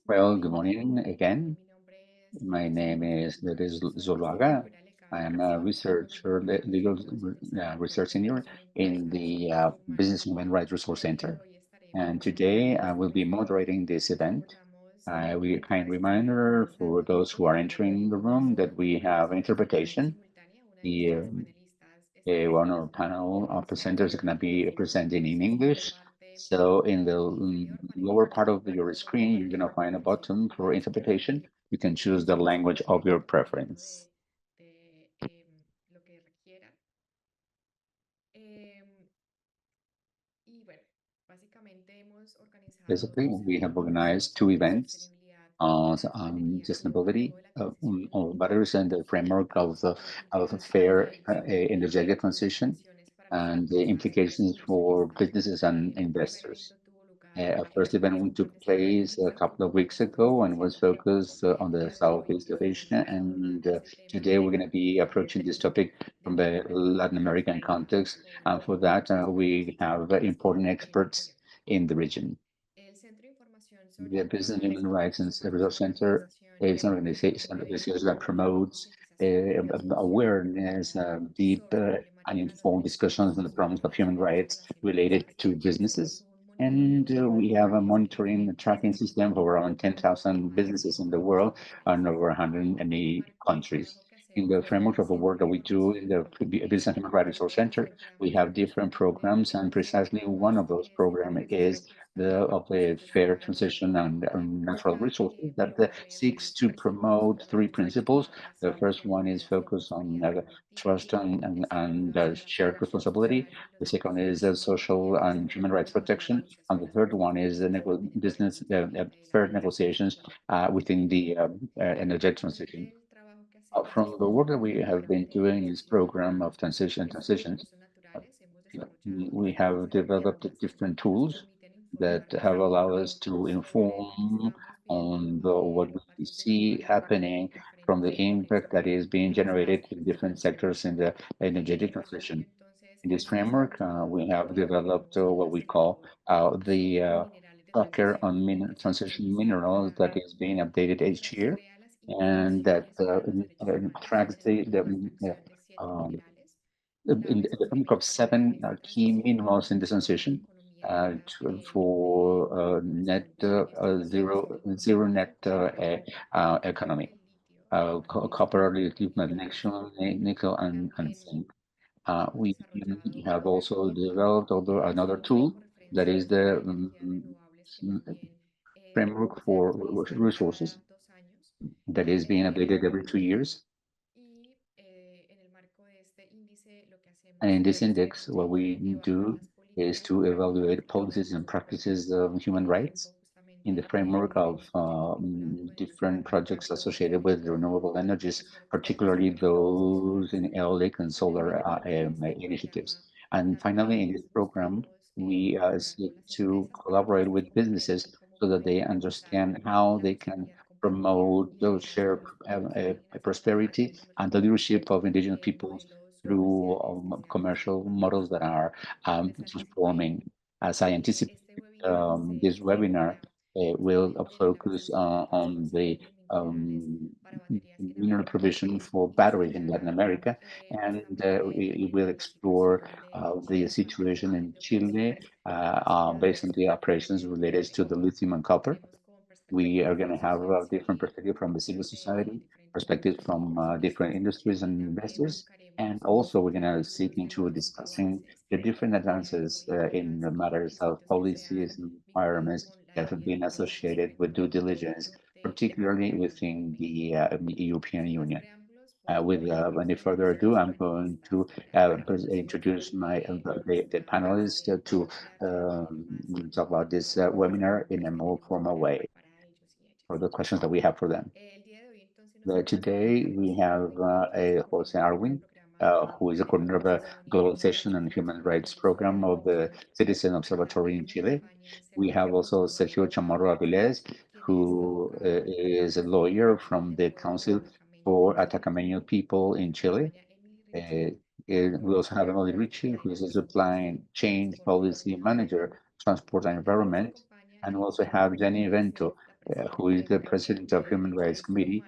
Well, good morning again. My name is Zuluaga. I am a researcher, legal research senior in the Business Human Rights Resource Center. And today I will be moderating this event. We kind reminder for those who are entering the room that we have interpretation. The one of our panel of presenters are going to be presenting in English. So in the lower part of your screen, you're going to find a button for interpretation. You can choose the language of your preference. Basically, we have organized two events on sustainability on batteries and the framework of a fair energetic transition and the implications for businesses and investors. Our first event took place a couple of weeks ago and was focused on the Southeast of Asia. And today we're going to be approaching this topic from the Latin American context. And for that, we have important experts in the region. The Business Human Rights and Resource Center is an organization that promotes awareness, deep and informed discussions on the problems of human rights related to businesses. And we have a monitoring and tracking system for around 10,000 businesses in the world and over 180 countries. In the framework of the work that we do in the Business Human Rights Resource Center, we have different programs, and precisely one of those programs is of the fair transition and natural resources that seeks to promote three principles. The first one is focused on trust and shared responsibility. The second is social and human rights protection. And the third one is the business fair negotiations within the energy transition. From the work that we have been doing in this program of transitions, uh, we have developed different tools that have allowed us to inform on what we see happening from the impact that is being generated in different sectors in the energetic transition. In this framework, we have developed what we call the tracker on transition minerals that is being updated each year, and that tracks in the framework of seven key minerals in the transition for zero net economy. Copper, lithium, magnesium, nickel, and zinc. We have also developed another tool that is the framework for resources that is being updated every 2 years. And in this index, what we do is to evaluate policies and practices of human rights in the framework of different projects associated with renewable energies, particularly those in aeolic and solar initiatives. And finally, in this program, we seek to collaborate with businesses so that they understand how they can promote those shared prosperity and the leadership of indigenous peoples through commercial models that are transforming. As I anticipate, this webinar will focus on the mineral provision for batteries in Latin America, and it will explore the situation in Chile based on the operations related to the lithium and copper. We are going to have a different perspective from the civil society, perspectives from different industries and investors. And also, we're going to seek into discussing the different advances in the matters of policies and requirements that have been associated with due diligence, particularly within the European Union. With any further ado, I'm going to introduce the panelists to talk about this webinar in a more formal way for the questions that we have for them. Today we have José Aylwin, who is the coordinator of the Globalization and Human Rights Program of the Citizen Observatorio in Chile. We have also Sergio Chamorro Avilés, who is a lawyer from the Council for Atacameños people in Chile. We also have Ritchey, who is a supply chain policy manager, transport and environment. And we also have Jenny Vento, who is the president of Human Rights Committee,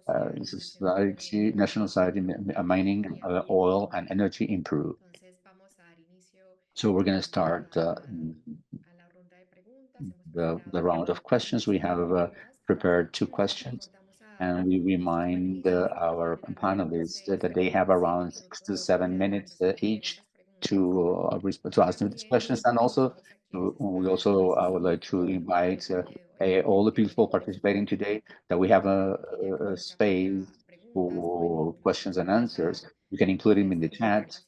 National Society Mining, Oil and Energy Improve. So we're going to start the round of questions. We have prepared two questions, and we remind our panelists that they have around 6 to 7 minutes each to ask them these questions. And also, we also would like to invite all the people participating today that we have a space for questions and answers. You can include them in the chat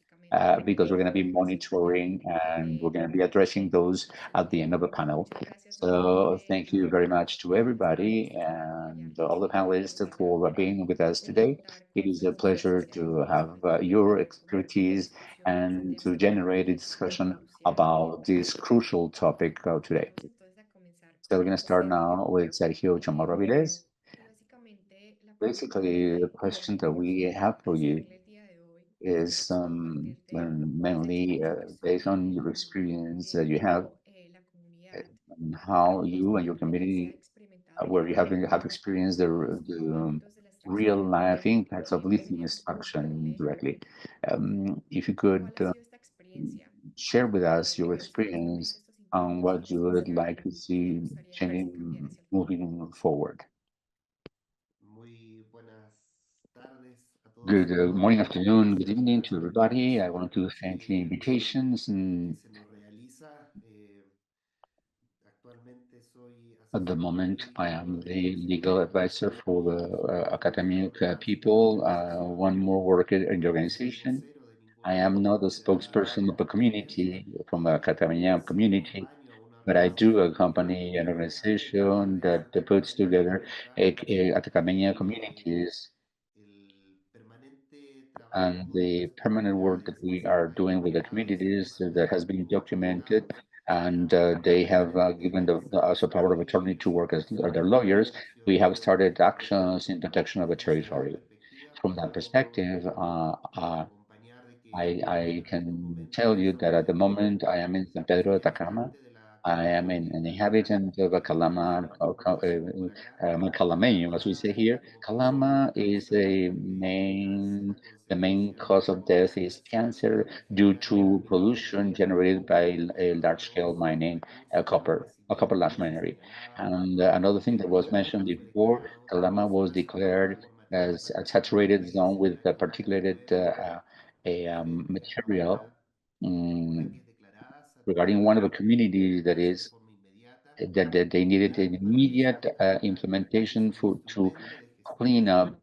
because we're going to be monitoring and we're going to be addressing those at the end of the panel. So thank you very much to everybody and all the panelists for being with us today. It is a pleasure to have your expertise and to generate a discussion about this crucial topic today. So we're going to start now with Sergio Chamorro Avilés. Basically, the question that we have for you is mainly based on your experience that you have and how you and your community, where you have experienced the real life impacts of lithium extraction directly. If you could share with us your experience on what you would like to see changing moving forward. Good morning, afternoon, good evening to everybody. I want to thank the invitations. And at the moment, I am the legal advisor for the academic people, one more worker in the organization. I am not a spokesperson of the community, from the Atacameño community, but I do accompany an organization that puts together Atacameño communities and the permanent work that we are doing with the communities that has been documented, and they have given us a power of attorney to work as their lawyers. We have started actions in protection of the territory. From that perspective, I can tell you that at the moment I am in San Pedro de Atacama. I am an inhabitant of a Calama, Calameño, as we say here. Calama is the main cause of death is cancer due to pollution generated by a large-scale mining, a copper large minery. And another thing that was mentioned before, Calama was declared as a saturated zone with the particulated material um, regarding one of the communities that is that they needed an immediate implementation to clean up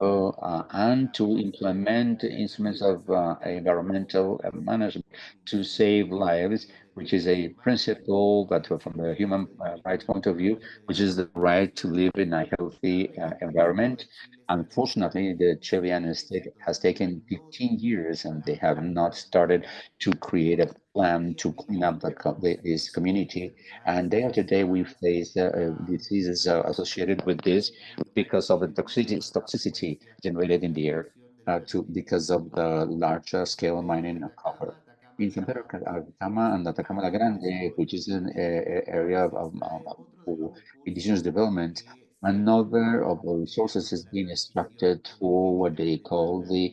and to implement instruments of environmental management to save lives, which is a principle that from the human rights point of view, which is the right to live in a healthy environment. Unfortunately, the Chilean state has taken 15 years and they have not started to create a plan to clean up this community. And day after day, we face diseases associated with this because of the toxicity generated in the air because of the larger scale mining of copper. In San Pedro Atacama and Atacama la Grande, which is an area for indigenous development, another of the resources is being extracted for what they call the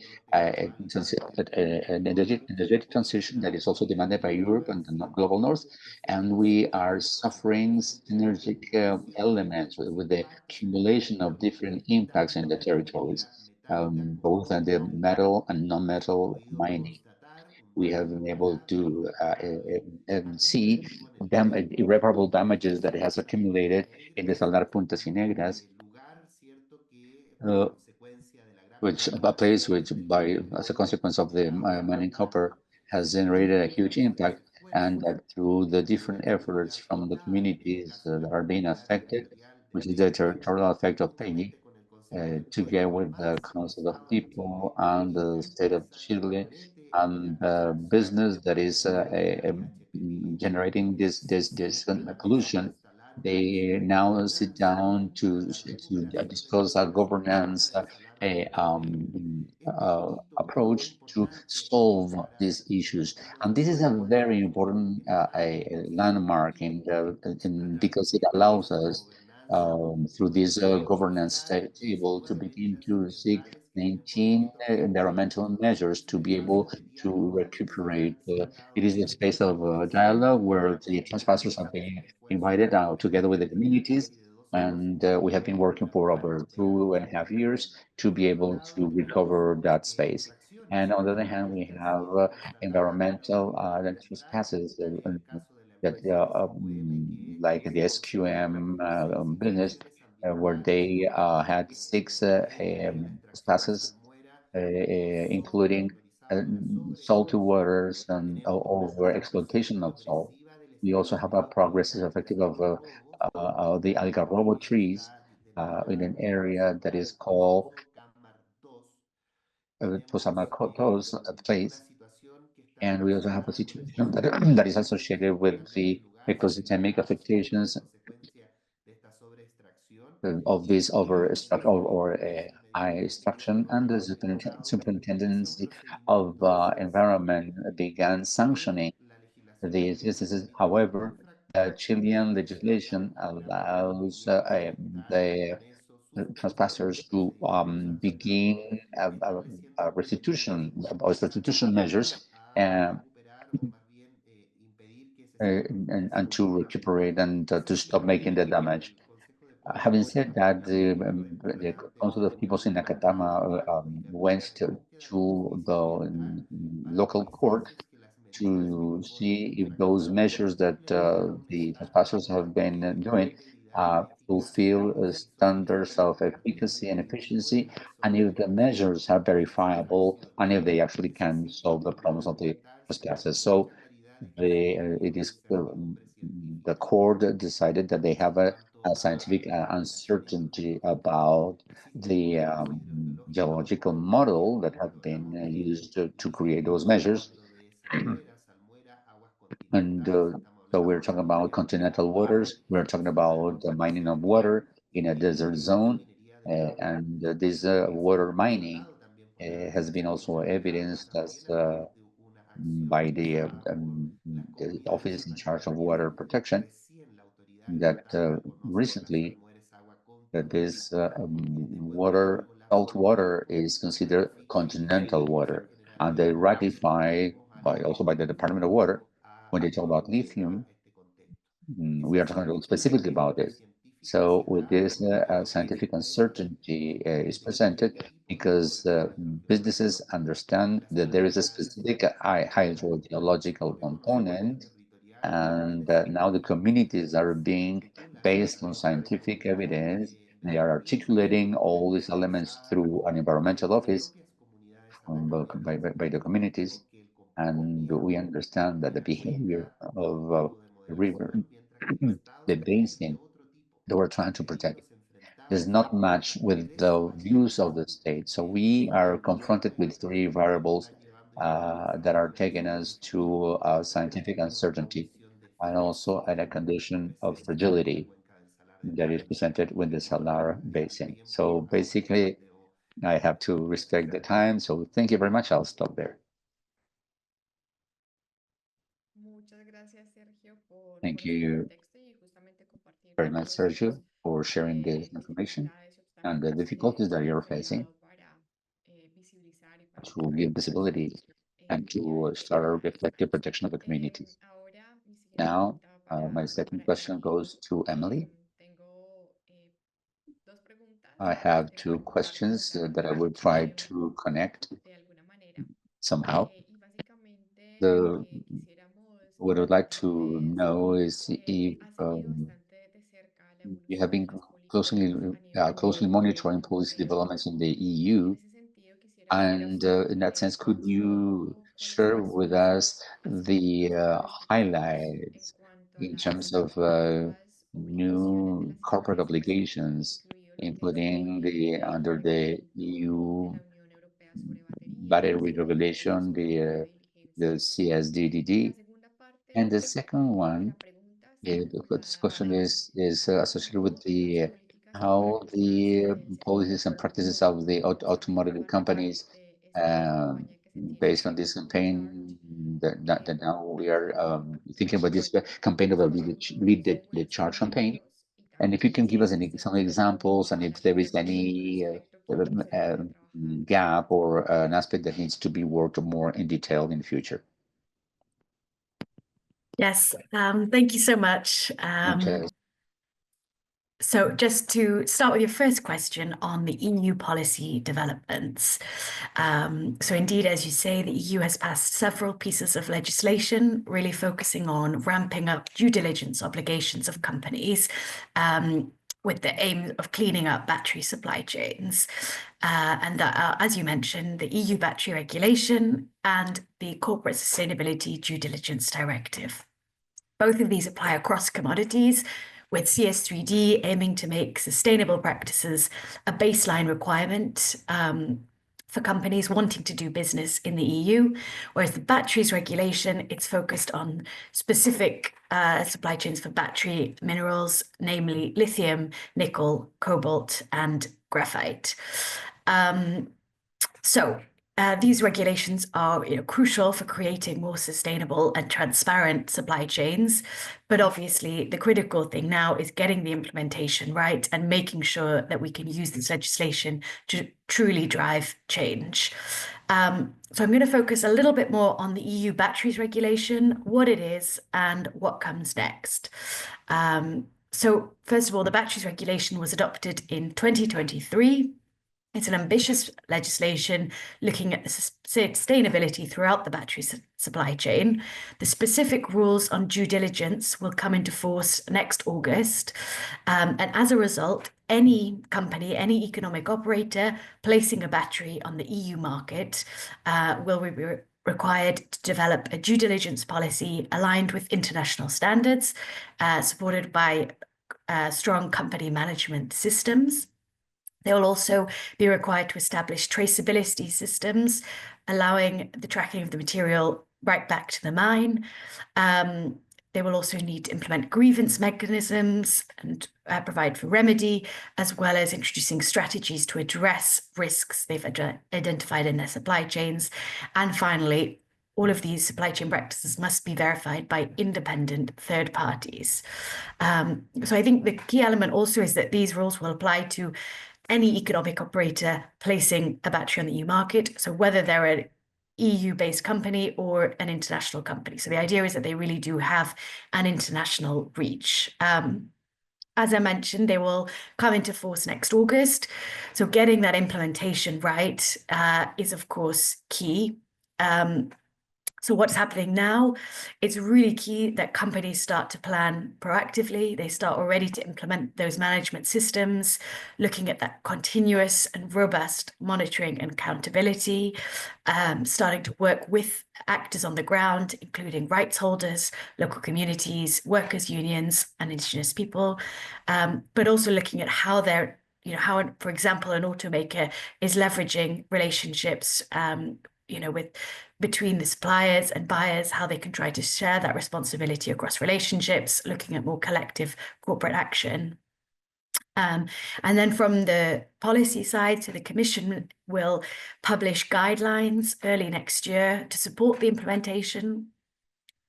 energetic transition that is also demanded by Europe and the global north. And we are suffering synergic elements with the accumulation of different impacts in the territories, both at the metal and non-metal mining. We have been able to see irreparable damages that has accumulated in the Salar Puntas y Negras, uh, which a place which, by as a consequence of the mining copper, has generated a huge impact, and that through the different efforts from the communities that are being affected, which is the territorial effect of Peñi, together with the Council of People and the state of Chile and business that is generating this pollution, They now sit down to discuss a governance approach to solve these issues. And this is a very important a landmark because it allows us through this governance table to begin to seek 19 environmental measures to be able to recuperate. It is a space of dialogue where the trespassers are being invited out together with the communities. And we have been working for over 2.5 years to be able to recover that space. And on the other hand, we have environmental trespasses that like the SQM business, where they had six trespasses, including uh, salty waters and over exploitation of salt. We also have a progressive effective of the algarrobo trees in an area that is called Tosamacotos place. And we also have a situation that, that is associated with the ecosystemic affectations of this over eye extraction, and the superintendency of environment began sanctioning these businesses. However, Chilean legislation allows the trespassers to begin restitution or restitution measures and to recuperate and to stop making the damage. Having said that, the Council of Peoples in Nakatama went to the local court to see if those measures that the trespassers have been doing fulfill standards of efficacy and efficiency, and if the measures are verifiable, and if they actually can solve the problems of the trespassers. So it is the court decided that they have a scientific uncertainty about the geological model that have been used to create those measures. And so we're talking about continental waters, we're talking about the mining of water in a desert zone, and this water mining has been also evidenced as by the office in charge of water protection that recently that this water, salt water is considered continental water, and they ratify by also by the Department of Water when they talk about lithium. We are talking specifically about this. So with this scientific uncertainty is presented because businesses understand that there is a specific hydrogeological component, and now the communities are being based on scientific evidence. They are articulating all these elements through an environmental office by the communities, and we understand that the behavior of the river, the basin that we're trying to protect, does not match with the views of the state. So we are confronted with three variables that are taking us to scientific uncertainty and also at a condition of fragility that is presented with the Salar Basin. So basically, I have to respect the time. So thank you very much. I'll stop there. Muchas gracias, Sergio, Thank por este you contexto y justamente compartir very much, todos estos Sergio, for sharing this information dificultades y and the obstáculos que difficulties that han you're facing creado para visibilizar y para to give implementar visibility and el día to de hoy. start a reflective protection of the communities. Ahora, mi siguiente Now, pregunta va my second para question Emily. goes to Emily. Tengo dos I preguntas have que two comparto questions that I ambas will try to connect de alguna manera. somehow. Y básicamente lo The que quisiéramos What I'd like preguntarte to es, know is if has seguido bastante de cerca la you have evolución been de las políticas a nivel closely monitoring policy europeo. developments in the Y en EU. ese sentido quisiera And saber in that sense, could cuáles son un you poco cuáles share han with sido us sus the aspectos en highlights cuanto a in las terms of nuevas obligaciones de new las corporate empresas, obligations, incluido lo que es including the under the reglamento de EU la Unión Europea sobre baterías, battery regulation, sobre la the diligencia? Y la CSDDD, segunda and parte the second de one la pregunta This question is associated with the how the policies and practices of the automotive companies, um, based on this campaign that now we are thinking about this campaign of a lead the charge campaign. And if you can give us some examples, and if there is any gap or an aspect that needs to be worked more in detail in the future. Yes, thank you so much. So just to start with your first question on the EU policy developments. So indeed, as you say, the EU has passed several pieces of legislation, really focusing on ramping up due diligence obligations of companies, with the aim of cleaning up battery supply chains. And that are, as you mentioned, the EU Battery Regulation and the Corporate Sustainability Due Diligence Directive. Both of these apply across commodities, with CS3D aiming to make sustainable practices a baseline requirement for companies wanting to do business in the EU, whereas the batteries regulation, it's focused on specific supply chains for battery minerals, namely lithium, nickel, cobalt, and graphite. These regulations are crucial for creating more sustainable and transparent supply chains. But obviously, the critical thing now is getting the implementation right and making sure that we can use this legislation to truly drive change. So I'm going to focus a little bit more on the EU batteries regulation, what it is, and what comes next. So first of all, the batteries regulation was adopted in 2023. It's an ambitious legislation looking at the sustainability throughout the battery supply chain. The specific rules on due diligence will come into force next August. And as a result, any company, any economic operator placing a battery on the EU market will be required to develop a due diligence policy aligned with international standards, supported by strong company management systems. They will also be required to establish traceability systems, allowing the tracking of the material right back to the mine. They will also need to implement grievance mechanisms and provide for remedy, as well as introducing strategies to address risks they've identified in their supply chains. And finally, all of these supply chain practices must be verified by independent third parties. So I think the key element also is that these rules will apply to any economic operator placing a battery on the EU market, so whether they're an EU-based company or an international company. So the idea is that they really do have an international reach. As I mentioned, they will come into force next August. So getting that implementation right is, of course, key. So what's happening now? It's really key that companies start to plan proactively. They start already to implement those management systems, looking at that continuous and robust monitoring and accountability, starting to work with actors on the ground, including rights holders, local communities, workers' unions, and indigenous people, but also looking at how they're how, for example, an automaker is leveraging relationships between the suppliers and buyers, how they can try to share that responsibility across relationships, looking at more collective corporate action. And then from the policy side, so the Commission will publish guidelines early next year to support the implementation.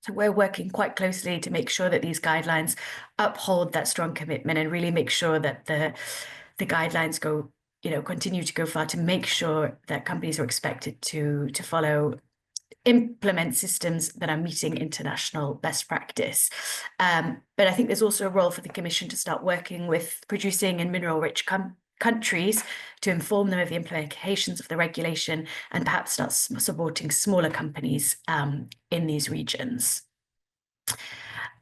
So we're working quite closely to make sure that these guidelines uphold that strong commitment and really make sure that the guidelines continue to go far to make sure that companies are expected to implement systems that are meeting international best practice. But I think there's also a role for the Commission to start working with producing and mineral-rich countries to inform them of the implications of the regulation and perhaps start supporting smaller companies in these regions.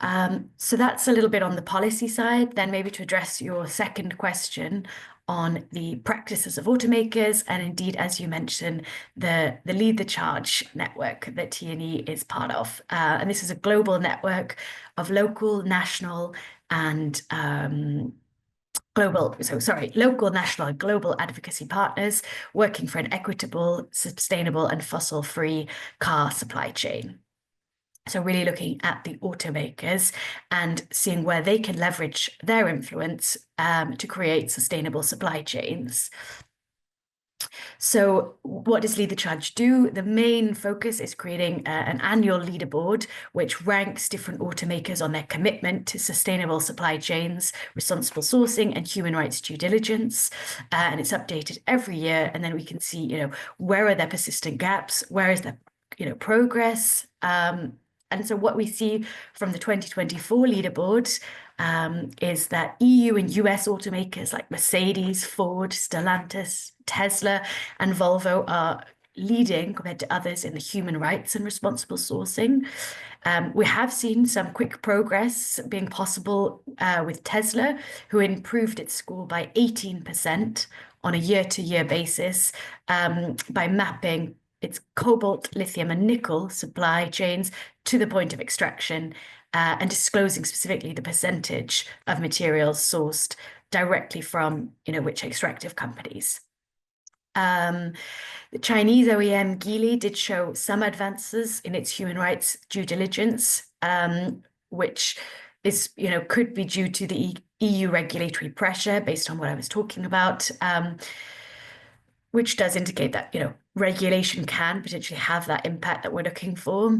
So that's a little bit on the policy side. Then maybe to address your second question on the practices of automakers, and indeed, as you mentioned, the Lead the Charge network that T&E is part of. And this is a global network of local, national, and local, national, and global advocacy partners working for an equitable, sustainable, and fossil-free car supply chain. So really looking at the automakers and seeing where they can leverage their influence to create sustainable supply chains. So what does Lead the Charge do? The main focus is creating an annual leaderboard, which ranks different automakers on their commitment to sustainable supply chains, responsible sourcing, and human rights due diligence. And it's updated every year. And then we can see, where are their persistent gaps? Where is their, progress? And so what we see from the 2024 leaderboard is that EU and US automakers like Mercedes, Ford, Stellantis, Tesla, and Volvo are leading compared to others in the human rights and responsible sourcing. We have seen some quick progress being possible with Tesla, who improved its score by 18% on a year-to-year basis by mapping its cobalt, lithium, and nickel supply chains to the point of extraction and disclosing specifically the percentage of materials sourced directly from, which extractive companies. The Chinese OEM Geely did show some advances in its human rights due diligence, which is, could be due to the EU regulatory pressure based on what I was talking about, which does indicate that, regulation can potentially have that impact that we're looking for.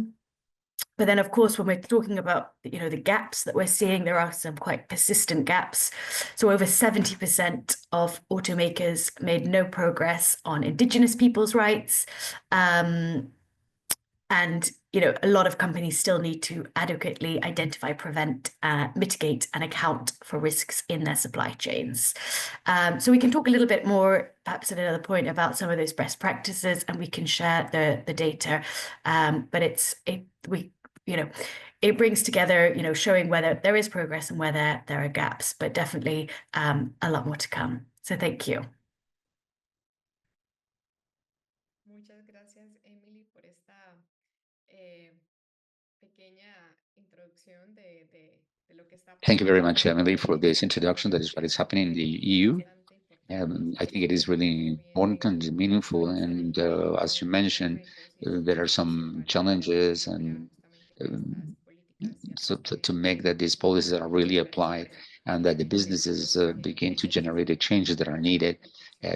But then, of course, when we're talking about, the gaps that we're seeing, there are some quite persistent gaps. So over 70% of automakers made no progress on Indigenous people's rights. And, a lot of companies still need to adequately identify, prevent, mitigate, and account for risks in their supply chains. So we can talk a little bit more, perhaps at another point, about some of those best practices, and we can share the data. But it brings together, showing whether there is progress and whether there are gaps, but definitely a lot more to come. So thank you. Muchas gracias, Emily, por esta pequeña introducción de lo que está Thank you very much, pasando Emily, for this en introduction. That is what is happening in the EU. bastante importante. I think it is really important and meaningful. And as you mentioned, there are some challenges, and so to make that these policies are really applied and that the businesses begin to generate the changes that are needed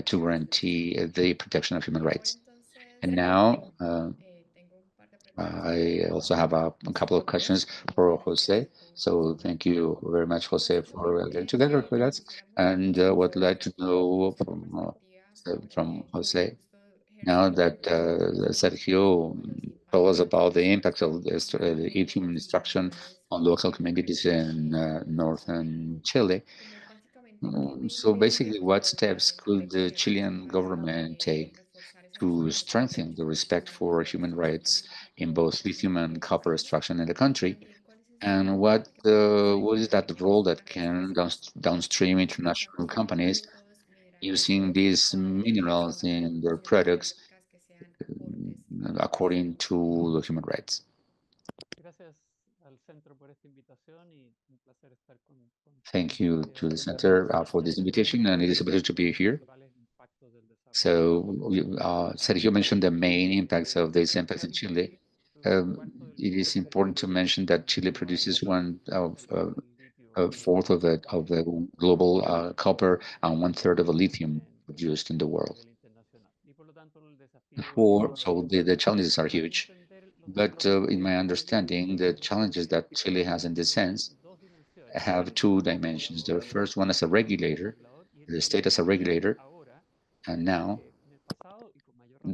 to guarantee the protection of human rights. And now I also have a couple of questions for Jose. So thank you very much, Jose, for getting together with us. And what I'd like to know from Jose, now that Sergio told us about the impact of the lithium extraction on local communities in northern Chile. So basically, what steps could the Chilean government take to strengthen the respect for human rights in both lithium and copper extraction in the country? And what is that role that can downstream international companies using these minerals in their products according to the human rights? Thank you to the center for this invitation, and it is a pleasure to be here. So Sergio mentioned the main impacts of these impacts in Chile. It is important to mention that Chile produces a fourth of the global copper and one-third of the lithium produced in the world. So the challenges are huge. But in my understanding, the challenges that Chile has in this sense have two dimensions. The first one as a regulator, the state as a regulator, and now,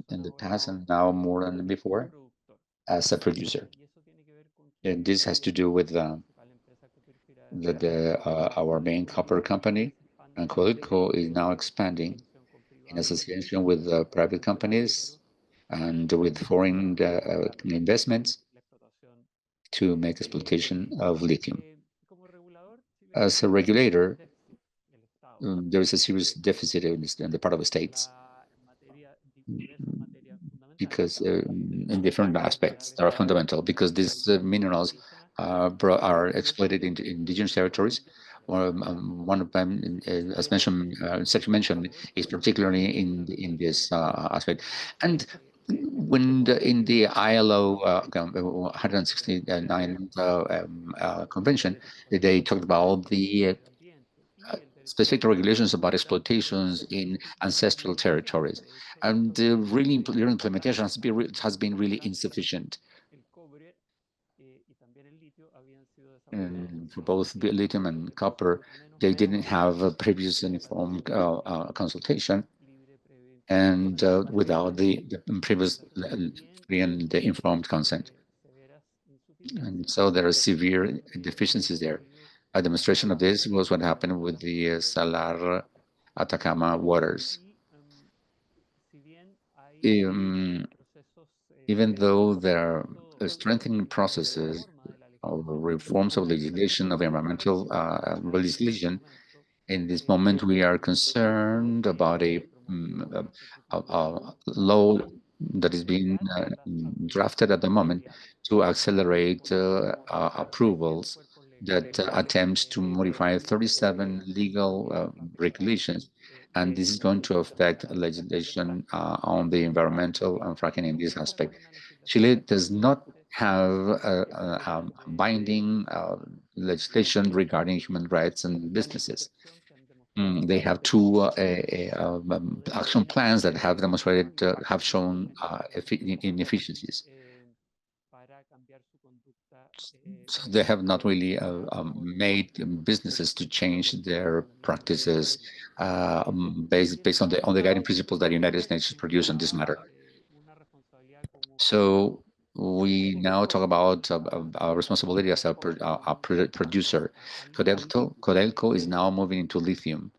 in the past and now more than before, as a producer. And this has to do with our main copper company, and Codelco, is now expanding in association with private companies and with foreign investments to make exploitation of lithium. As a regulator, there is a serious deficit in the part of the states because in different aspects that are fundamental, because these minerals are exploited in indigenous territories. One of them, as mentioned, Sergio mentioned, is particularly in this aspect. And when in the ILO 169 convention, they talked about the specific regulations about exploitations in ancestral territories, and their implementation has been really insufficient. And for both lithium and copper, they didn't have a previous informed consultation, and without the previous free and the informed consent. And so there are severe deficiencies there. A demonstration of this was what happened with the Salar Atacama waters. Even though there are strengthening processes of reforms of legislation, of environmental legislation, in this moment we are concerned about a law that is being drafted at the moment to accelerate approvals that attempts to modify 37 legal regulations, and this is going to affect legislation on the environmental and fracking in this aspect. Chile does not have a binding legislation regarding human rights and businesses. They have two action plans that have demonstrated, have shown inefficiencies. So they have not really made businesses to change their practices based on the guiding principles that the United Nations produced on this matter. So we now talk about our responsibility as a producer. Codelco is now moving into lithium,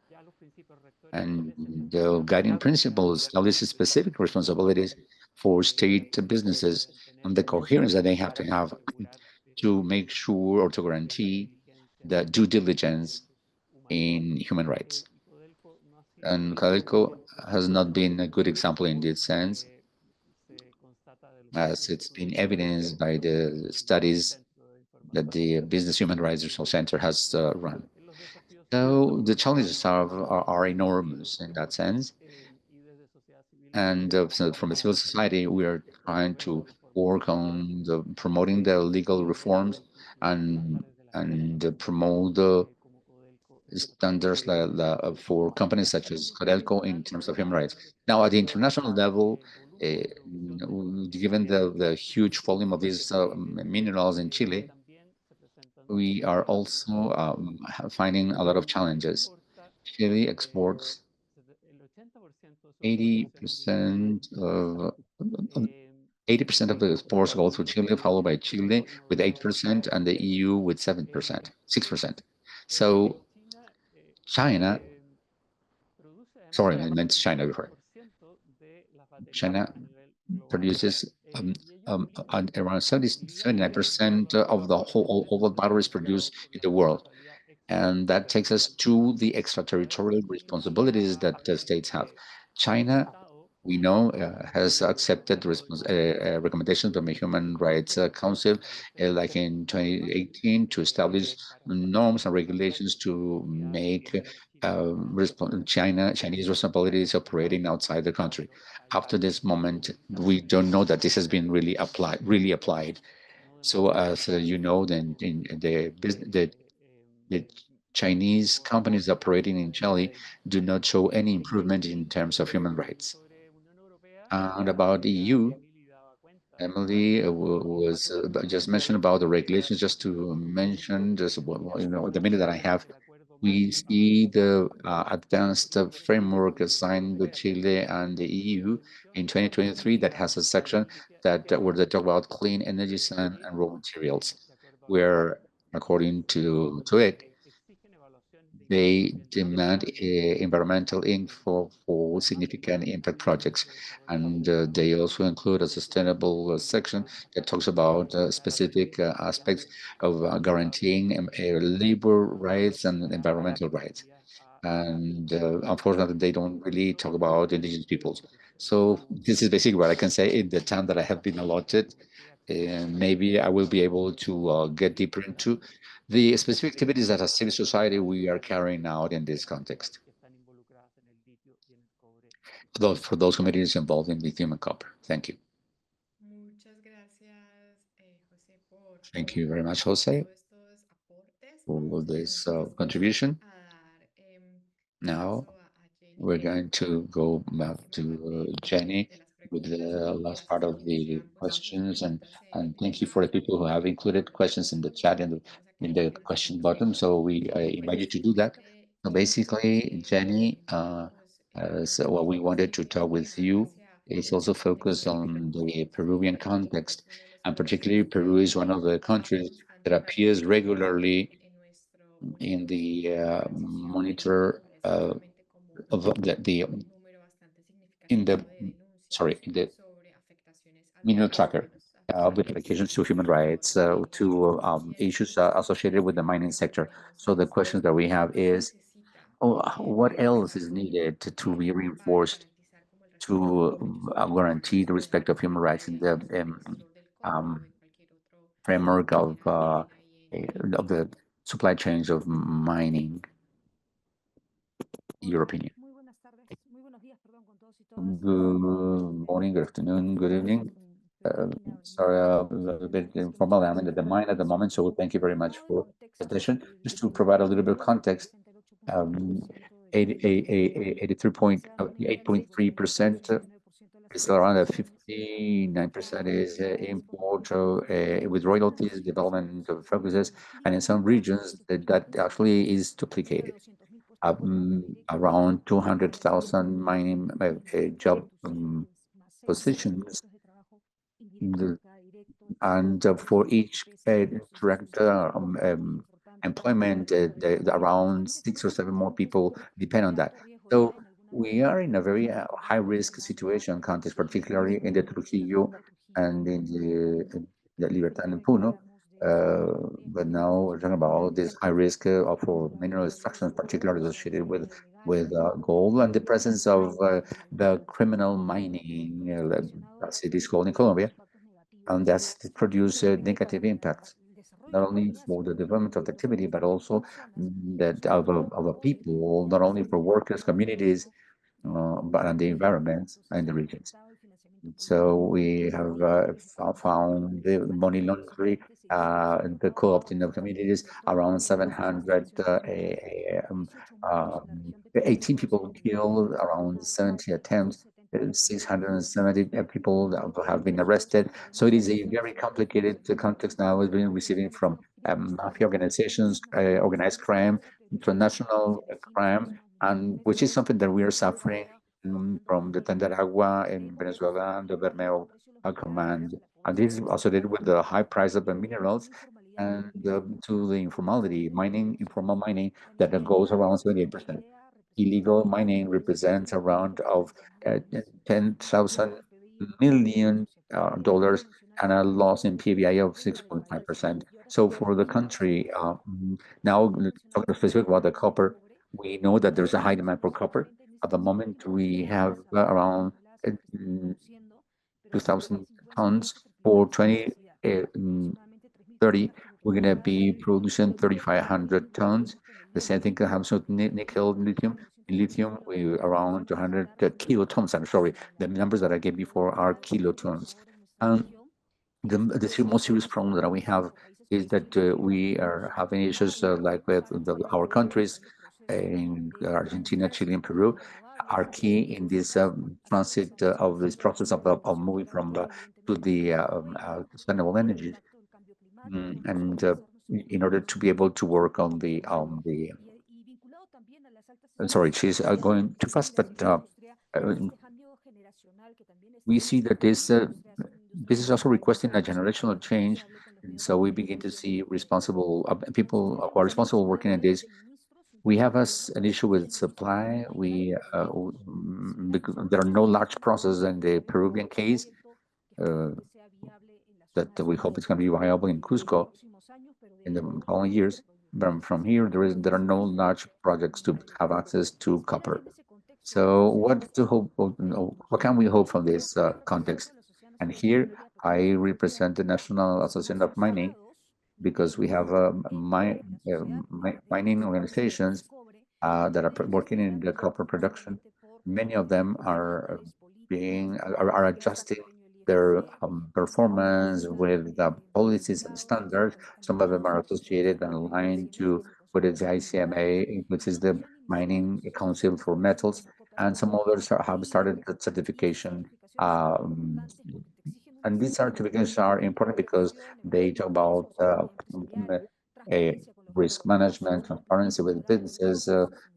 and the guiding principles establish specific responsibilities for state businesses and the coherence that they have to make sure or to guarantee the due diligence in human rights. And Codelco has not been a good example in this sense, as it's been evidenced by the studies that the Business Human Rights Resource Center has run. So the challenges are enormous in that sense. And so from a civil society, we are trying to work on promoting the legal reforms and promote the standards for companies such as Codelco in terms of human rights. Now, at the international level, given the huge volume of these minerals in Chile, we are also finding a lot of challenges. Chile exports 80% of 80% of the exports go through Chile, followed by Chile with 8% and the EU with 7%, 6%. So China, sorry, I meant China before. China produces around 79% of the all the batteries produced in the world. And that takes us to the extraterritorial responsibilities that the states have. China, we know, has accepted recommendations from the Human Rights Council, like in 2018, to establish norms and regulations to make Chinese responsibilities operating outside the country. Up to this moment, we don't know that this has been really applied. So, as you know, then in the Chinese companies operating in Chile do not show any improvement in terms of human rights. And about the EU, Emily was just mentioned about the regulations. Just to mention, just the minute that I have, we see the advanced framework assigned to Chile and the EU in 2023 that has a section where they talk about clean energy, sun, and raw materials, where according to it, they demand environmental info for significant impact projects. And they also include a sustainable section that talks about specific aspects of guaranteeing labor rights and environmental rights. And unfortunately, they don't really talk about indigenous peoples. So this is basically what I can say in the time that I have been allotted. And maybe I will be able to get deeper into the specific activities that as civil society we are carrying out in this context. for those communities involved in lithium and copper. Thank you. Muchas gracias, José, Thank you very much, Jose, todos estos aportes. for Vamos this entonces contribution. a dar Now paso a Jenny we're going to go back última to parte Jenny de las with preguntas. the last Gracias part a of quienes the ya han puesto sus questions, preguntas and en thank el you for the chat. people who have included questions in the chat and Vamos a in quedar the en unos question minutos button. más. So we invite you Pues to do that. So basically, Jenny, so what we wanted to talk with you is also focus on the Peruvian context, and particularly Peru is one of the countries that appears regularly in the monitor of the in the sorry in the mineral tracker with applications to human rights to issues associated with the mining sector. So the questions that we have is, what else is needed to be reinforced to guarantee the respect of human rights in the um, framework of the supply chains of mining, in your opinion? Good morning, good afternoon, good evening. Sorry, a little bit informal. I'm in the mine at the moment, so thank you very much for the presentation. Just to provide a little bit of context, 8.3% is around 59% is import with royalties, development of focuses, and in some regions that actually is duplicated. Around 200,000 mining job positions, and for each direct employment, around 6 or 7 more people depend on that. So we are in a very high risk situation context, particularly in the Trujillo and in the Libertad and Puno. But now we're talking about this high risk for mineral extraction, particularly associated with gold and the presence of the criminal mining, as it is called in Colombia, and that's produce negative impacts, not only for the development of the activity, but also that of a people, not only for workers, communities, but on the environment and the regions. So we have found the money laundering, the co-opting of communities, around 18 people killed, around 70 attempts, 670 people have been arrested. So it is a very complicated context now. We've been receiving from mafia organizations, organized crime, international crime, and which is something that we are suffering from the Tenderagua in Venezuela and the Bermeo command. And this is associated with the high price of the minerals and to the informal mining that goes around 78%. Illegal mining represents around of $10,000 million dollars and a loss in PBI of 6.5%. So for the country, now talking specifically about the copper, we know that there's a high demand for copper. At the moment, we have around 2,000 tons for 2030. We're going to be producing 3,500 tons. The same thing can happen with nickel, lithium. In lithium, we around 200 kilotons. I'm sorry, the numbers that I gave before are kilotons. The most serious problem that we have is that we are having issues like with our countries in Argentina, Chile, and Peru are key in this transit of this process of moving from to the sustainable energies, and in order to be able to work on the sorry, she's going too fast, but we see that this is also requesting a generational change, and so we begin to see responsible people who are responsible working in this. We have an issue with supply. There are no large processes in the Peruvian case that we hope it's going to be viable in Cusco in the following years. But from here, there are no large projects to have access to copper. So what can we hope from this context? And here I represent the National Association of Mining because we have mining organizations that are working in the copper production, Many of them are adjusting their performance with the policies and standards. Some of them are associated and aligned to what is the ICMA, which is the Mining Council for Metals, and some others have started the certification. Um, and these certifications are important because they talk about a risk management, transparency with businesses,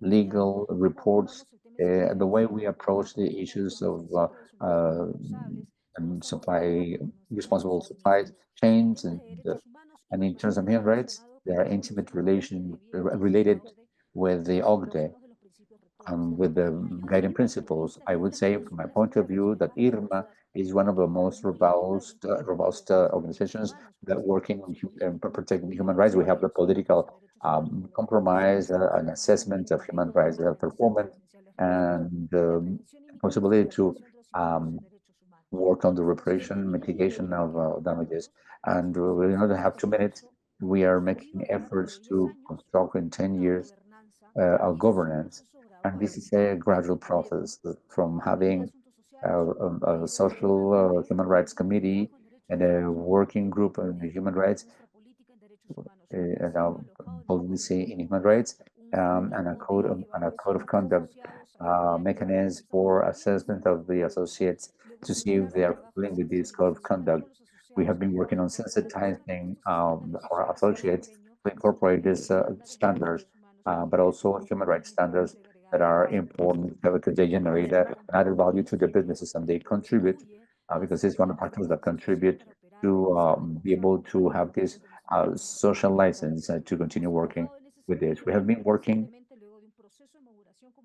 legal reports, the way we approach the issues of uh, supply, responsible supply chains, and in terms of human rights, they are intimate related with the OCDE and with the guiding principles. I would say, from my point of view, that IRMA is one of the most robust organizations that working on protecting human rights. We have the political compromise, an assessment of human rights performance, and the possibility to um, work on the reparation, mitigation of damages. And we only have 2 minutes. We are making efforts to construct in 10 years our governance. And this is a gradual process from having a social human rights committee and a working group on the human rights and our policy in human rights and a code of conduct mechanism for assessment of the associates to see if they are fulfilling with this code of conduct. We have been working on sensitizing our associates to incorporate these standards, but also human rights standards that are important because they generate an added value to the businesses and they contribute because it's one of the factors that contribute to be able to have this social license to continue working with this. We have been working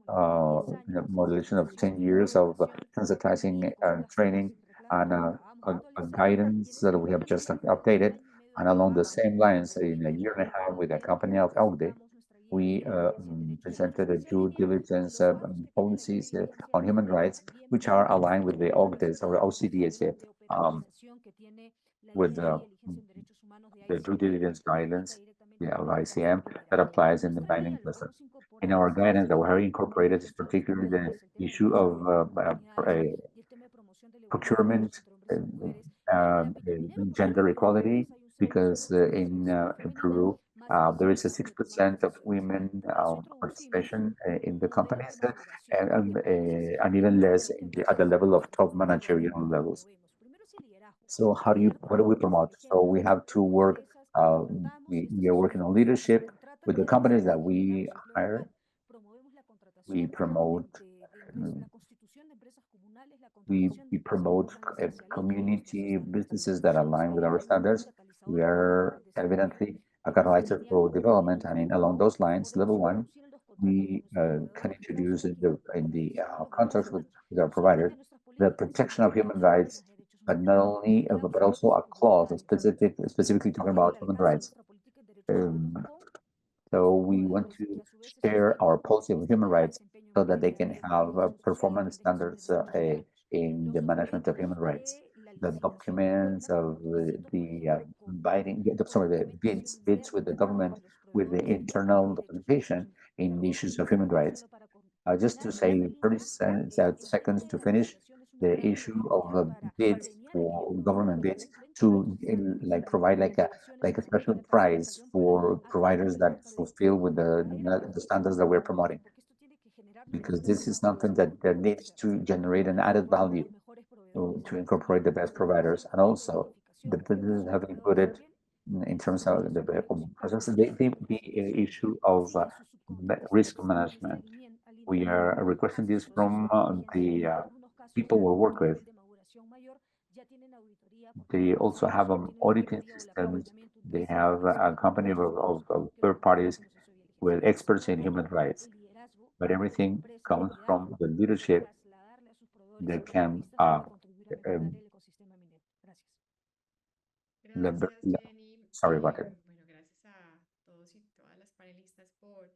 the modulation of 10 years of sensitizing and training and a guidance that we have just updated. And along the same lines, in a year and a half with a company of OCDE, we presented a due diligence policies on human rights, which are aligned with the OCDE's or OCDE's with the due diligence guidance, the ICM, that applies in the mining cluster. In our guidance that we have incorporated is particularly the issue of procurement, gender equality, because in Peru, there is a 6% of women participation in the companies, and even less at the level of top managerial levels. So what do we promote? So we have to work, we are working on leadership with the companies that we hire. We promote, we promote community businesses that align with our standards. We are evidently a catalyzer for development, and along those lines, level one, we can introduce in the contracts with our providers the protection of human rights, but not only, but also a clause specifically talking about human rights. So we want to share our policy of human rights so that they can have performance standards in the management of human rights. The documents of the bids with the government with the internal documentation in the issues of human rights. Just to say 30 seconds to finish the issue of bids for government bids to like provide like a special prize for providers that fulfill with the standards that we're promoting, because this is something that needs to generate an added value to incorporate the best providers, and also the businesses have included in terms of the process the issue of risk management. We are requesting this from the people we work with. They also have auditing systems. They have a company of third parties with experts in human rights. But everything comes from the leadership that can um, Gracias, Jenny. sorry about it. Bueno, gracias a todos y todas las panelistas por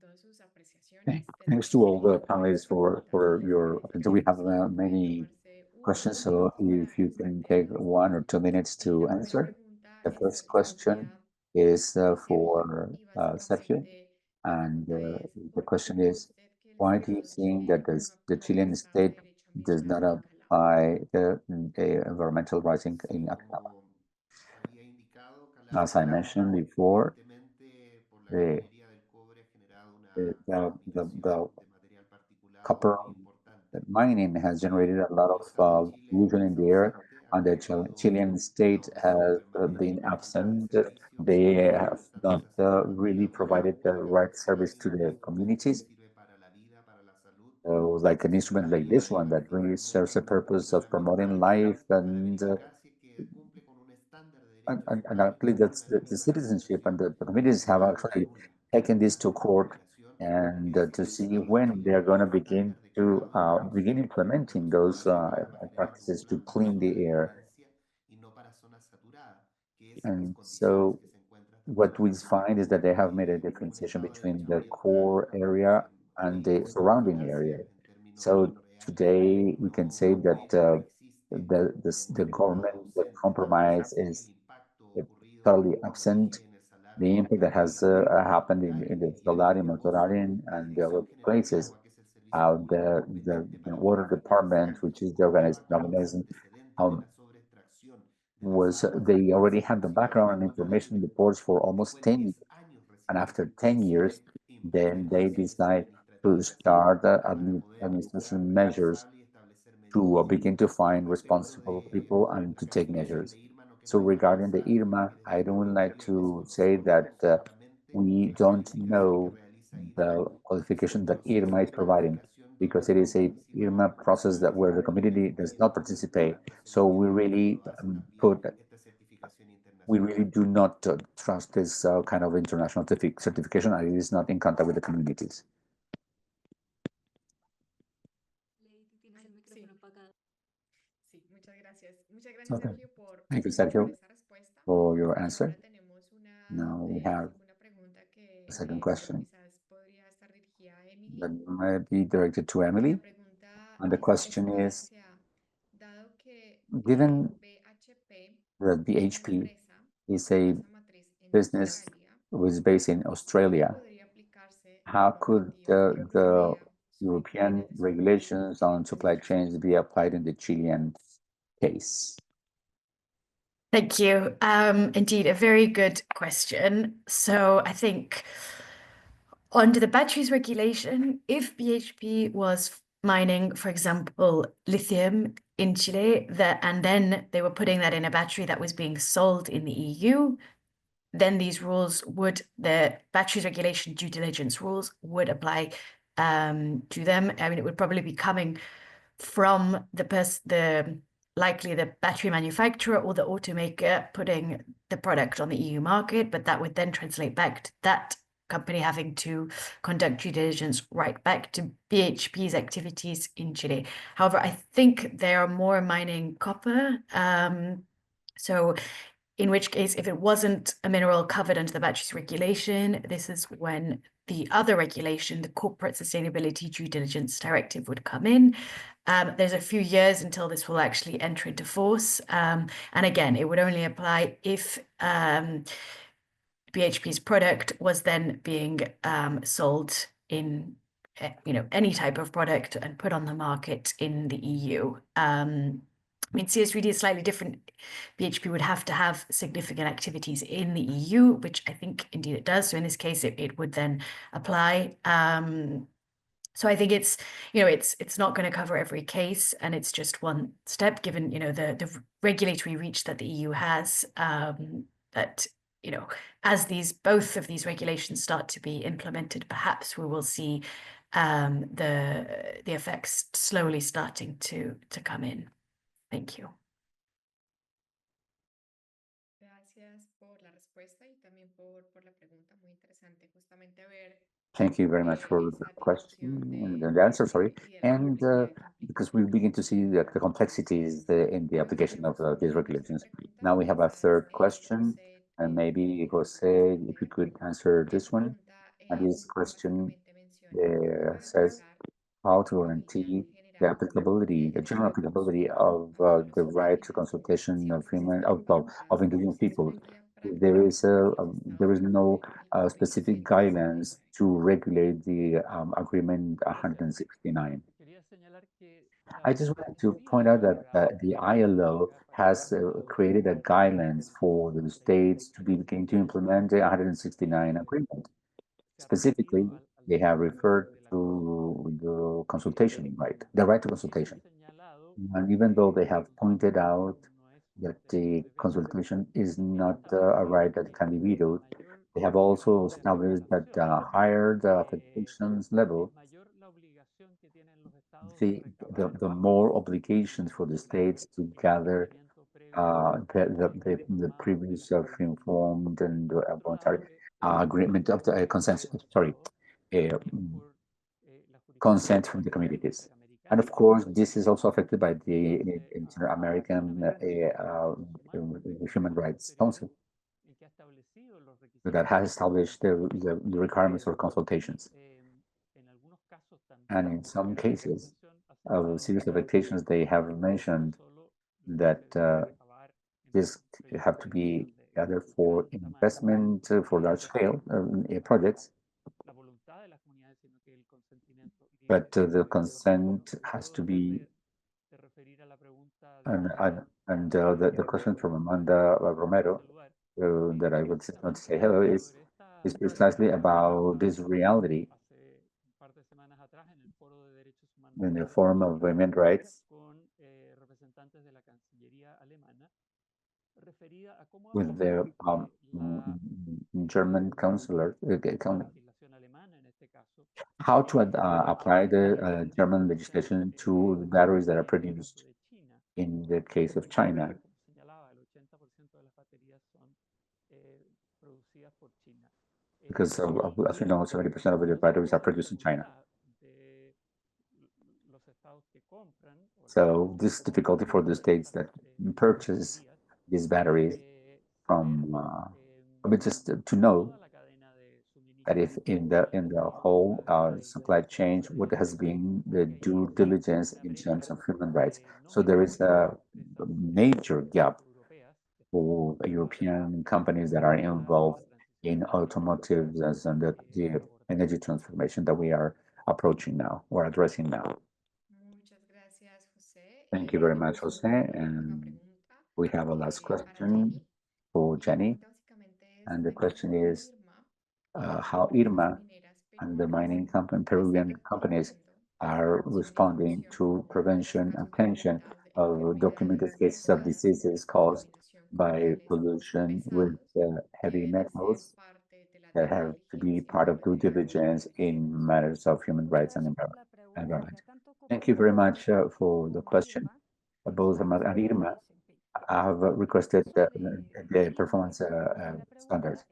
todas sus apreciaciones de lo Thanks que to es all the el panelists for your. We have many tomarse un questions, minuto so if you para can take 1 or 2 minutes y to la primera answer. pregunta The first question sería is abierta for y Sergio, básicamente la and pregunta es, the question is, usted que Why do you think that the Chilean state does not apply the environmental rights in Atacama? As I mentioned before, the the copper mining has generated a lot of pollution in the air, and the Chilean state has been absent. They have not really provided the right service to the communities. Like an instrument like this one that really serves the purpose of promoting life and I believe that's the citizenship and the communities have actually taken this to court and to see when they're going to begin implementing those practices to clean the air. And so what we find is that they have made a differentiation between the core area and the surrounding area. So today we can say that the government, the compromise is totally absent. The impact that has happened in the Solari, Motorari, and the other places. The water department, which is the organization, um, was they already had the background and information reports for almost 10 years. And after 10 years, then they decide to start administration measures to begin to find responsible people and to take measures. So regarding the IRMA, I don't like to say that we don't know the qualification that IRMA is providing because it is a IRMA process that where the community does not participate. So we really do not trust this kind of international certification, and it is not in contact with the communities. Sí, muchas gracias. Muchas gracias, Okay. Sergio, Thank you, por Sergio, esta respuesta. for your answer. Ahora tenemos Now we have una pregunta a second que question quizás podría estar dirigida a Emily. that might be directed to Y Emily. la pregunta And the question está is, hacia, dado que given BHP that es una BHP empresa is con a casa matriz en business Australia, which is based in ¿cómo Australia, podría aplicarse la how could normativa the europea sobre European cadena de suministro regulations on en supply Chile? chains be applied in the Chilean case? Thank you. Indeed, a very good question. So I think under the batteries regulation, if BHP was mining, for example, lithium in Chile, and then they were putting that in a battery that was being sold in the EU, then these rules the batteries regulation due diligence rules would apply to them. I mean, it would probably be coming from likely the battery manufacturer or the automaker putting the product on the EU market, but that would then translate back to that company having to conduct due diligence right back to BHP's activities in Chile. However, I think they are more mining copper. So in which case, if it wasn't a mineral covered under the batteries regulation, this is when the other regulation, the Corporate Sustainability Due Diligence Directive, would come in. There's a few years until this will actually enter into force. And again, it would only apply if BHP's product was then being sold in any type of product and put on the market in the EU. I mean, CSDDD is slightly different. BHP would have to have significant activities in the EU, which I think indeed it does. So in this case, it would then apply. So I think it's not going to cover every case, and it's just one step given the regulatory reach that the EU has. That as both of these regulations start to be implemented, perhaps we will see the effects slowly starting to come in. Thank you. Gracias por la respuesta y también por la pregunta. Muy interesante justamente ver Thank you very much for the question and the answer, sorry. And because we begin to see the complexities in the application of these regulations. Now we have a third question, and maybe Jose, if you could answer this one. And this question says how to guarantee the applicability, the general applicability of the right to consultation of indigenous people. there is no specific guidelines to regulate the agreement 169. I just wanted to point out that the ILO has created a guidelines for the states to begin to implement the 169 agreement. Specifically, they have referred to the consultation right, the right to consultation. And even though they have pointed out that the consultation is not a right that can be vetoed, they have also established that the higher the affectations level, the more obligations for the states to gather the previous informed and voluntary agreement of the consensus, sorry, uh, consent from the communities. And of course, this is also affected by the Inter-American Human Rights Council that has established the requirements for consultations. And in some cases of serious affectations, they have mentioned that this have to be gathered for investment for large scale projects, but the consent has to be, and the question from Amanda Romero that I would want to say hello is precisely about this reality in the Forum of Women's Rights with the German counselor, how to apply the German legislation to the batteries that are produced in the case of China. Because as we know, 70% of the batteries are produced in China. So this difficulty for the states that purchase these batteries from, I mean, just to know that if in the whole supply chain, what has been the due diligence in terms of human rights. So there is a major gap for European companies that are involved in automotives and the energy transformation that we are approaching now or addressing now. Thank you very much, Jose. And we have a last question for Jenny. And the question is how IRMA and the mining company, Peruvian companies are responding to prevention and prevention of documented cases of diseases caused by pollution with heavy metals that have to be part of due diligence in matters of human rights and environment. Thank you very much for the question. Both Amad and Irma have requested the performance standards.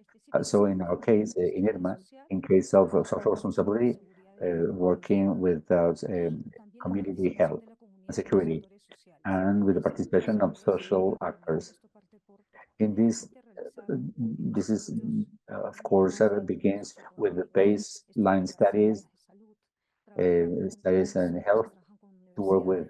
So in our case, in IRMA, in case of social responsibility, working with community health and security, and with the participation of social actors. In this is, of course, begins with the baseline studies, studies in health, to work with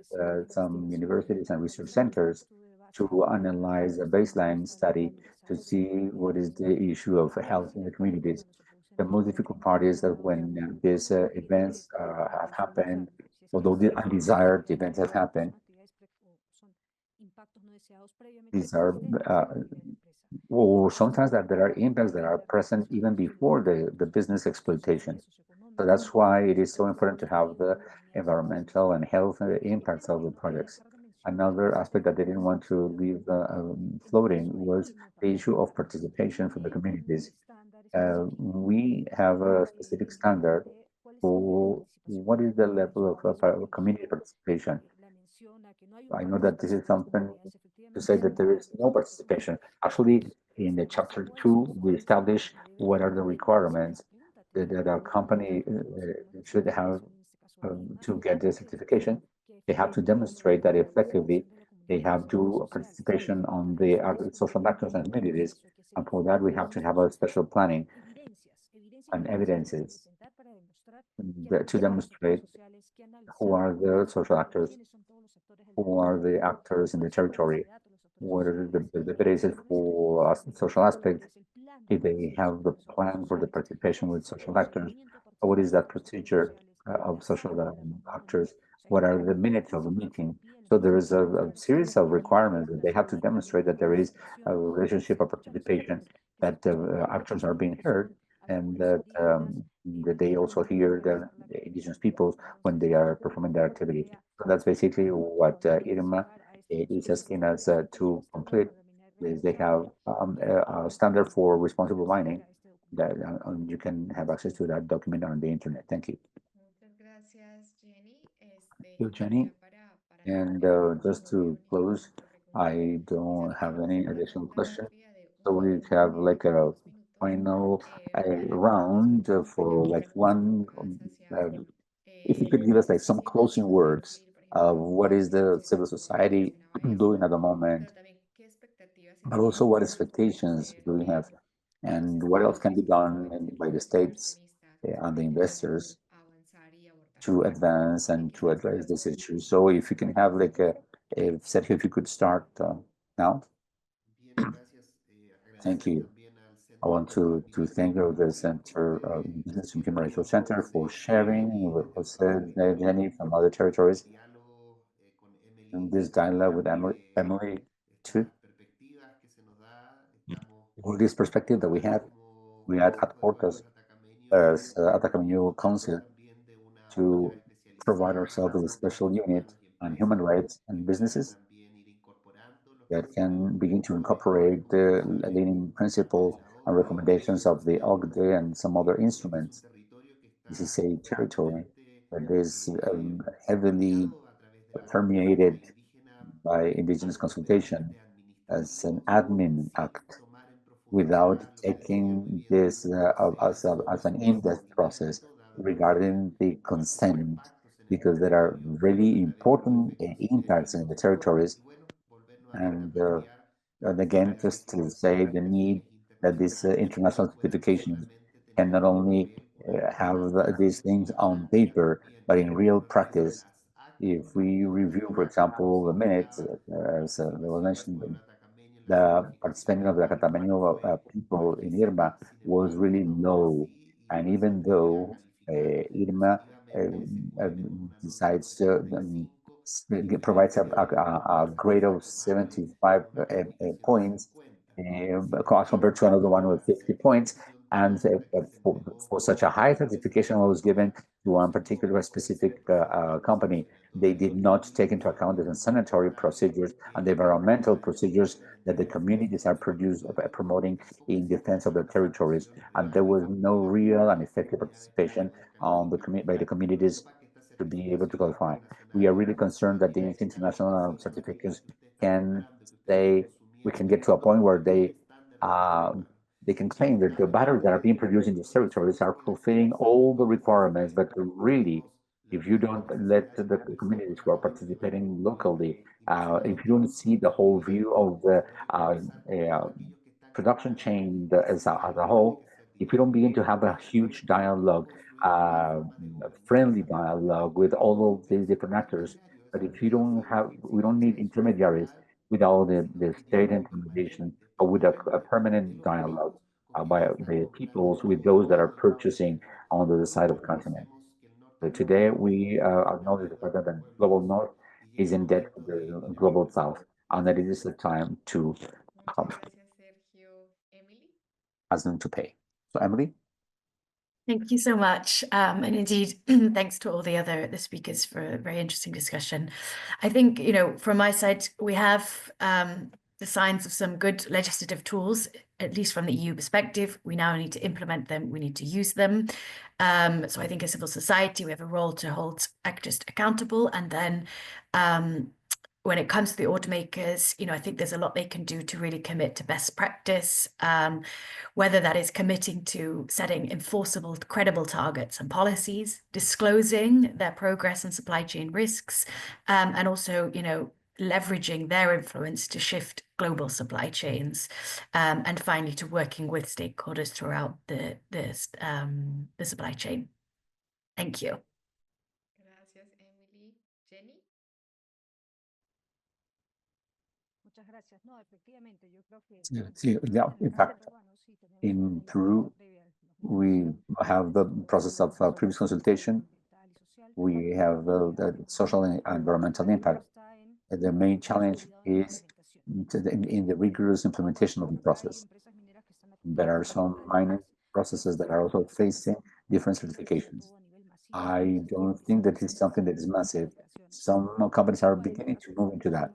some universities and research centers to analyze a baseline study to see what is the issue of health in the communities. The most difficult part is that when these events have happened, although the undesired events have happened, these are, or sometimes that there are impacts that are present even before the business exploitation. So that's why it is so important to have the environmental and health impacts of the projects. Another aspect that they didn't want to leave floating was the issue of participation from the communities. We have a specific standard for what is the level of community participation. I know that this is something to say that there is no participation. Actually, in the chapter 2, we establish what are the requirements that a company should have to get the certification. They have to demonstrate that effectively they have due participation on the social actors and communities. And for that, we have to have a special planning and evidences to demonstrate who are the social actors, who are the actors in the territory, what are the basis for social aspects, if they have the plan for the participation with social actors, what is that procedure of social actors, what are the minutes of the meeting. So there is a series of requirements that they have to demonstrate that there is a relationship of participation, that actors are being heard, and that they also hear the indigenous peoples when they are performing their activity. So that's basically what IRMA is asking us to complete. Is they have a standard for responsible mining that you can have access to that document on the internet. Thank you. Muchas gracias, Jenny. Thank you, Y Jenny. ya para And terminar, just como to close, lo I preguntó don't have Sergio, any una additional ronda questions. rápida de So we have like a 2 minutos final para que todos round for like vayamos one. más hacia If you could give us like some closing words concluir, por of ejemplo, what is the civil Sergio society mencionaba eso, doing at the moment, pero también qué expectativas but also what esperamos poder expectations hacer do we have, los and what else can be estados y done by obviamente the los states inversionistas and the de cara investors a avanzar y abordar to advance and to esas address this temáticas. issue. So if you can have like if Sergio, if you could start now. Thank you. I want to thank you, the Center of Business and Human Resource Center, for sharing with José, Jenny from other territories, and this dialogue with Emily too. All this perspective that we have, we had at Portas as Atacameño Council to provide ourselves with a special unit on human rights and businesses that can begin to incorporate the leading principles and recommendations of the OCDE and some other instruments. This is a territory that is heavily permeated by indigenous consultation as an admin act, without taking this as an in-depth process regarding the consent, because there are really important impacts in the territories. And again, just to say the need that this international certification can not only have these things on paper, but in real practice. If we review, for example, the minutes, as was mentioned, the participation of the Atacameño people in IRMA was really low. And even though IRMA decides to provides a grade of 75 points as compared to another one with 50 points. And for such a high certification was given to one particular specific company, they did not take into account the sanitary procedures and the environmental procedures that the communities are promoting in defense of their territories. And there was no real and effective participation on by the communities to be able to qualify. We are really concerned that these international certificates can say, we can get to a point where they can claim that the batteries that are being produced in these territories are fulfilling all the requirements, but really, if you don't let the communities who are participating locally, if you don't see the whole view of the production chain as a whole, if we don't begin to have a huge dialogue, friendly dialogue with all of these different actors, but if you don't have, we don't need intermediaries with all the state implementation, but with a permanent dialogue by the peoples with those that are purchasing on the side of the continent. So today we acknowledge the fact that global north is in debt to the global south, and that it is the time to Muchas gracias, Sergio. Emily. ask them to pay. So Emily? Thank you so much. And indeed, thanks to all the speakers for a very interesting discussion. I think, from my side, we have the signs of some good legislative tools, at least from the EU perspective. We now need to implement them. We need to use them. So I think as civil society, we have a role to hold actors accountable. And then when it comes to the automakers, I think there's a lot they can do to really commit to best practice, whether that is committing to setting enforceable, credible targets and policies, disclosing their progress and supply chain risks, and also, leveraging their influence to shift global supply chains, and finally to working with stakeholders throughout the supply chain. Thank you. Gracias, Emily. Jenny. Yeah, in fact, in Peru, we have the process of previous consultation. We have the social and environmental impact. And the main challenge is in the rigorous implementation of the process. There are some mining processes that are also facing different certifications. I don't think that it's something that is massive. Some companies are beginning to move into that.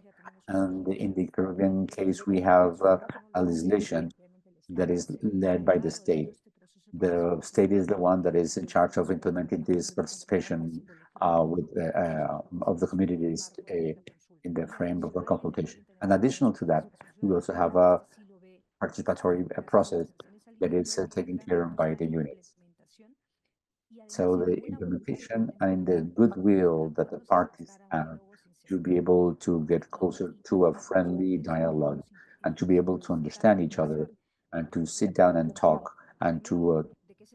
And in the Peruvian case, we have a legislation that is led by the state. The state is the one that is in charge of implementing this participation of the communities in the frame of a consultation. And additional to that, we also have a participatory process that is taken care of by the units. So the implementation and the goodwill that the parties have to be able to get closer to a friendly dialogue and to be able to understand each other and to sit down and talk and to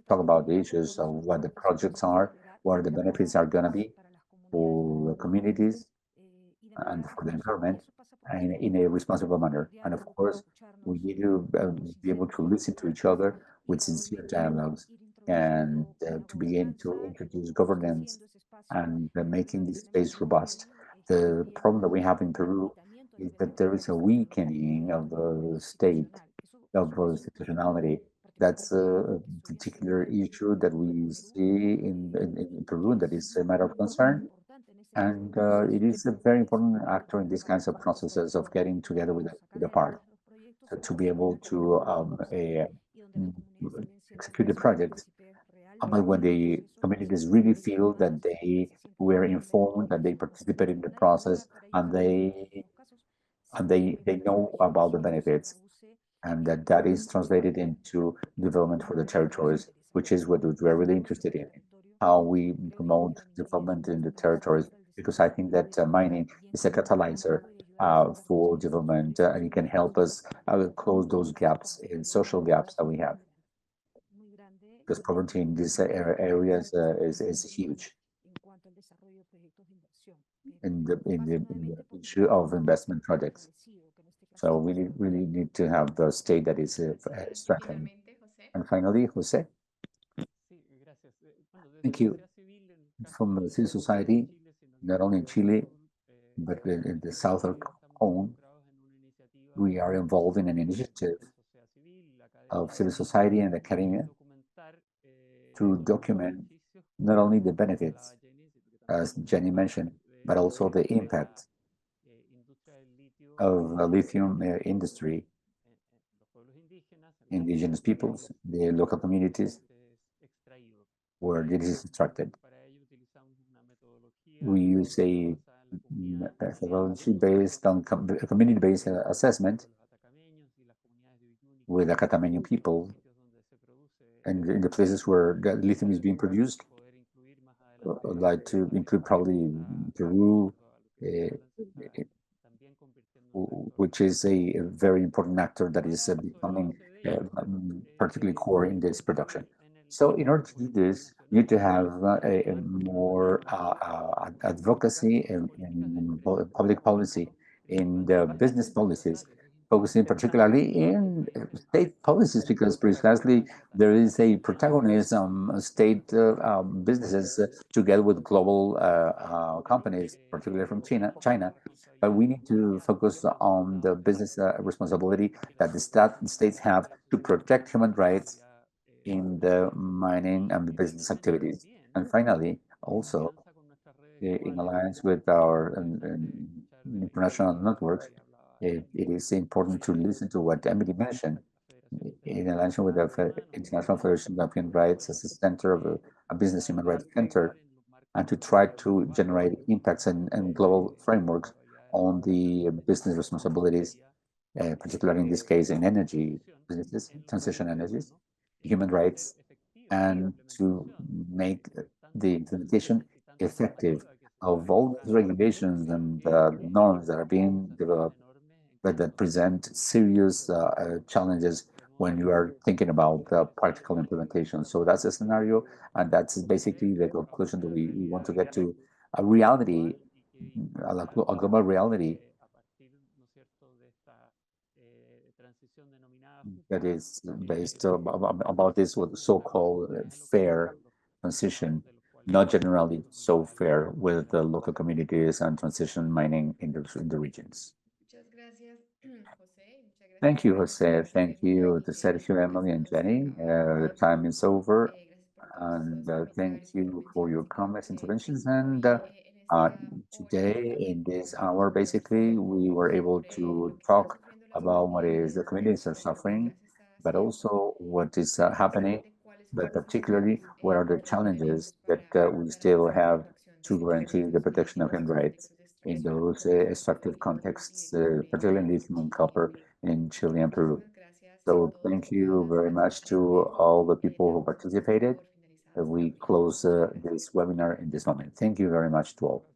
talk about the issues of what the projects are, what the benefits are going to be for the communities and for the environment and in a responsible manner. And of course, we need to be able to listen to each other with sincere dialogues and to begin to introduce governance and making this space robust. The problem that we have in Peru is that there is a weakening of the state, of institutionality. That's a particular issue that we see in Peru, and that is a matter of concern. And it is a very important actor in these kinds of processes of getting together with the part to be able to mm, execute the project. But when the communities really feel that they were informed, that they participated in the process, and they know about the benefits, and that is translated into development for the territories, which is what we're really interested in, how we promote development in the territories, because I think that mining is a catalyzer for development, and it can help us close those gaps, in social gaps that we have, because poverty in these areas is huge in the issue of investment projects. So we really need to have the state that is strengthened. Efectivamente, José. And finally, Jose, thank you. From the civil society, not only in Chile, but in the southern cone, we are involved in an initiative of civil society and academia to document not only the benefits, as Jenny mentioned, but also the impact of the lithium industry, indigenous peoples, the local communities where this is extracted. We use a methodology based on community-based assessment with the Atacameño people and in the places where the lithium is being produced. I'd like to include probably Peru, which is a very important actor that is becoming particularly core in this production. So in order to do this, you need to have a more advocacy in public policy, in the business policies, focusing particularly in state policies, because precisely there is a protagonism state businesses together with global companies, particularly from China. But we need to focus on the business responsibility that the states have to protect human rights in the mining and the business activities. And finally, also, in alliance with our international networks, it is important to listen to what Emily mentioned in alliance with the International Federation of Human Rights as a center of a business human rights center, and to try to generate impacts and global frameworks on the business responsibilities, particularly in this case in energy businesses, transition energies, human rights, and to make the implementation effective of all these regulations and norms that are being developed, but that present serious challenges when you are thinking about practical implementation. So that's a scenario, and that's basically the conclusion that we want to get to a reality, a global reality that is based about this what so-called fair transition, not generally so fair with the local communities and transition mining in the regions. Muchas gracias, José, y muchas gracias Thank a you, todos Jose. ustedes Thank you to Sergio, por Emily, and prestarnos Jenny. The apoyo. time is over. Gracias por And todos thank comentarios, you for your interventions. comments, interventions. Hoy, And en esta hora today, in específicamente, this hour, basically, we were able sobre to lo que están talk sufriendo las about what is comunidades, the communities are sobre lo que suffering, ya se está but haciendo also what is y happening, especialmente cuáles son but los particularly desafíos what are the que challenges tenemos that para we still garantizar la have protección to guarantee the protection of human estos rights proyectos de in extracción those de extractive litio contexts, y cobre particularly in en lithium and Chile. copper in Chile and Peru. Muchísimas gracias a So todos thank y todas you las very much to participantes. all the people who Damos participated. por finalizada esta We close reunión. Muchas gracias. this webinar in this moment. Thank you very much to all.